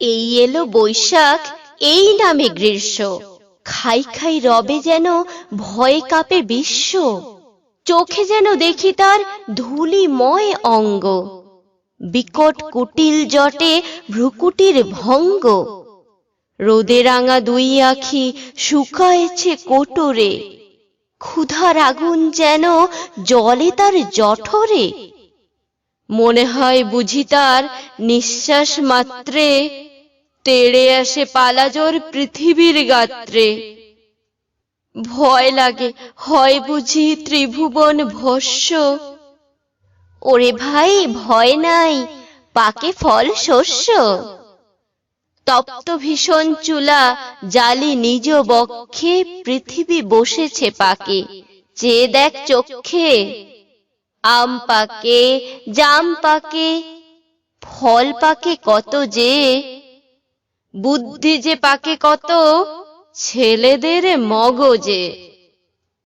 এই এলো বৈশাখ, এই নামে গ্রীষ্ম, খাই খাই রবে যেন ভয়ে কাঁপে বিশ্ব। চোখে যেন দেখি তার ধূলিময় অঙ্গ, বিকট কুটিল জটে ভ্রুকুটির ভঙ্গ। রোদে রাঙা দুই আখি শুকায়েছে কোটরে, ক্ষুধার আগুন যেন জ্বলে তার জঠরে। মনে হয় বুঝি তার নিঃশ্বাস মাত্রে তেড়ে আসে পালাজোর পৃথিবীর গাত্রে। ভয় লাগে, হয় বুঝি ত্রিভুবন ভস্য। ওরে ভাই ভয় নাই, পাকে ফল শস্য। তপ্ত ভীষণ চুলা জালি নিজ বক্ষে, পৃথিবী বসেছে পাকে, চেয়ে দেখ চক্ষে। আম পাকে, জাম পাকে, ফল পাকে কত যে, বুদ্ধি যে পাকে কত ছেলেদের মগজে।